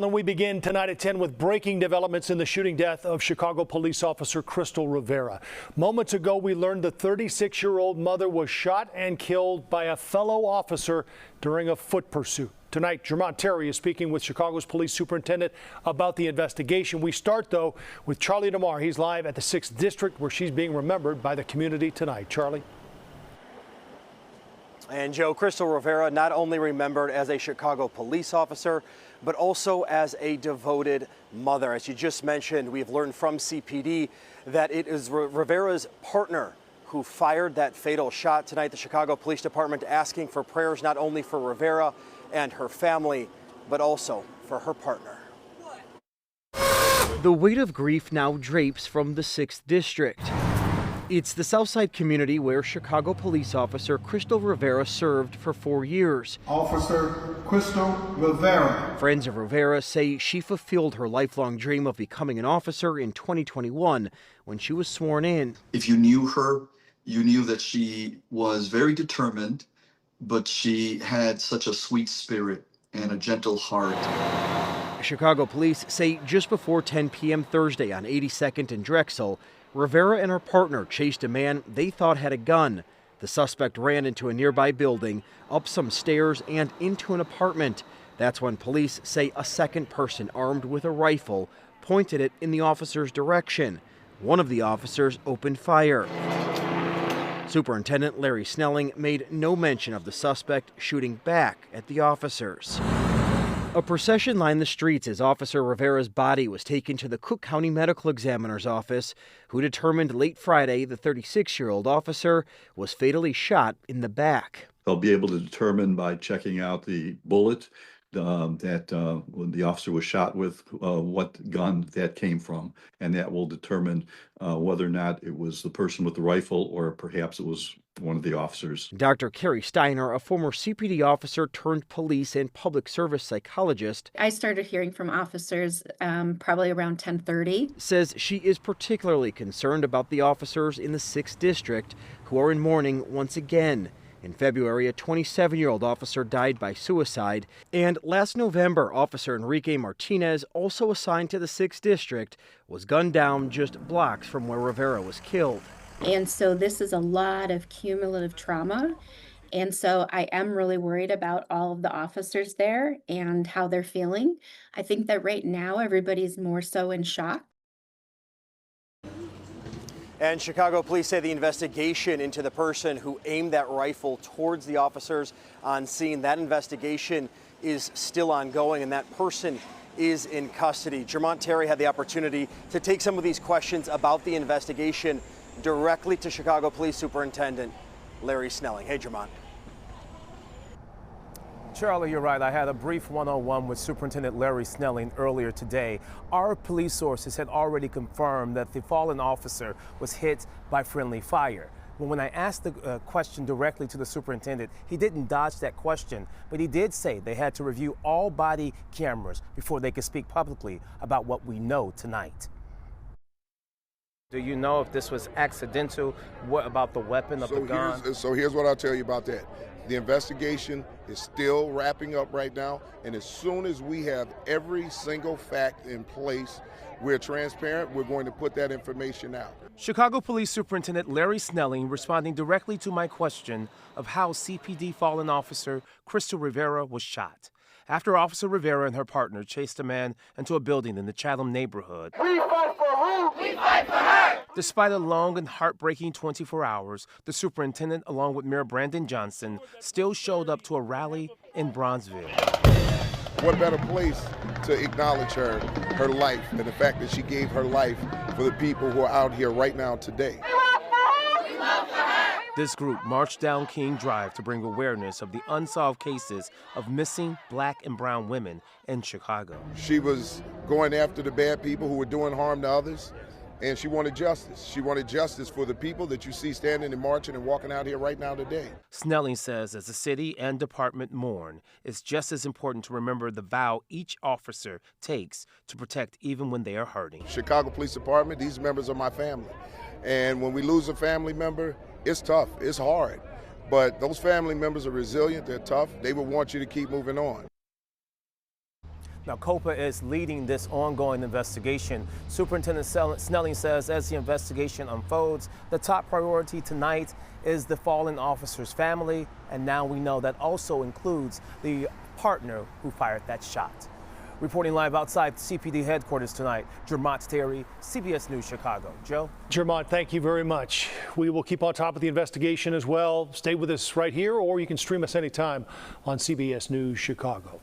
And we begin tonight at 10 with breaking developments in the shooting death of Chicago police officer Krystal Rivera. Moments ago, we learned the 36-year-old mother was shot and killed by a fellow officer during a foot pursuit. Tonight, Jermont Terry is speaking with Chicago's police superintendent about the investigation. We start, though, with Charlie DeMar. He's live at the 6th District, where she's being remembered by the community tonight. Charlie. And Joe, Krystal Rivera not only remembered as a Chicago police officer, but also as a devoted mother. As you just mentioned, we've learned from CPD that it is Rivera's partner who fired that fatal shot. Tonight, the Chicago Police Department asking for prayers not only for Rivera and her family, but also for her partner. The weight of grief now drapes from the 6th District. It's the Southside community where Chicago police officer Krystal Rivera served for 4 years. Officer Krystal Rivera. Friends of Rivera say she fulfilled her lifelong dream of becoming an officer in 2021 when she was sworn in. If you knew her, you knew that she was very determined, but she had such a sweet spirit and a gentle heart. Chicago police say just before 10 p.m. Thursday on 82nd and Drexel, Rivera and her partner chased a man they thought had a gun. The suspect ran into a nearby building, up some stairs, and into an apartment. That's when police say a second person armed with a rifle pointed it in the officer's direction. One of the officers opened fire. Superintendent Larry Snelling made no mention of the suspect shooting back at the officers. A procession lined the streets as Officer Rivera's body was taken to the Cook County Medical Examiner's office, who determined late Friday the 36-year-old officer was fatally shot in the back. They'll be able to determine by checking out the bullet that when the officer was shot with, what gun that came from, and that will determine whether or not it was the person with the rifle or perhaps it was one of the officers. Dr. Carrie Steiner, a former CPD officer turned police and public service psychologist, I started hearing from officers probably around 10:30. Says she is particularly concerned about the officers in the 6th District who are in mourning once again. In February, a 27-year-old officer died by suicide, and last November, Officer Enrique Martinez, also assigned to the 6th District, was gunned down just blocks from where Rivera was killed. And so this is a lot of cumulative trauma. And so I am really worried about all of the officers there and how they're feeling. I think that right now everybody's more so in shock. And Chicago police say the investigation into the person who aimed that rifle towards the officers on scene, that investigation is still ongoing, and that person is in custody. Jermont Terry had the opportunity to take some of these questions about the investigation directly to Chicago Police Superintendent Larry Snelling. Hey, Jermont. Charlie, you're right. I had a brief one-on-one with Superintendent Larry Snelling earlier today. Our police sources had already confirmed that the fallen officer was hit by friendly fire. When I asked the question directly to the superintendent, he didn't dodge that question, but he did say they had to review all body cameras before they could speak publicly about what we know tonight. Do you know if this was accidental? What about the weapon of the gun? Here's what I'll tell you about that. The investigation is still wrapping up right now, and as soon as we have every single fact in place, we're transparent, we're going to put that information out. Chicago Police Superintendent Larry Snelling responding directly to my question of how CPD fallen officer Krystal Rivera was shot. After Officer Rivera and her partner chased a man into a building in the Chatham neighborhood. We fight for who? We fight for her! Despite a long and heartbreaking 24 hours, the superintendent, along with Mayor Brandon Johnson, still showed up to a rally in Bronzeville. What better place to acknowledge her life, and the fact that she gave her life for the people who are out here right now today. This group marched down King Drive to bring awareness of the unsolved cases of missing Black and brown women in Chicago. She was going after the bad people who were doing harm to others, and she wanted justice. She wanted justice for the people that you see standing and marching and walking out here right now today. Snelling says as the city and department mourn, it's just as important to remember the vow each officer takes to protect even when they are hurting. Chicago Police Department, these members are my family. And when we lose a family member, it's tough, it's hard. But those family members are resilient, they're tough, they will want you to keep moving on. Now, COPA is leading this ongoing investigation. Superintendent Snelling says as the investigation unfolds, the top priority tonight is the fallen officer's family, and now we know that also includes the partner who fired that shot. Reporting live outside CPD headquarters tonight, Jermont Terry, CBS News Chicago. Joe? Jermont, thank you very much. We will keep on top of the investigation as well. Stay with us right here, or you can stream us anytime on CBS News Chicago.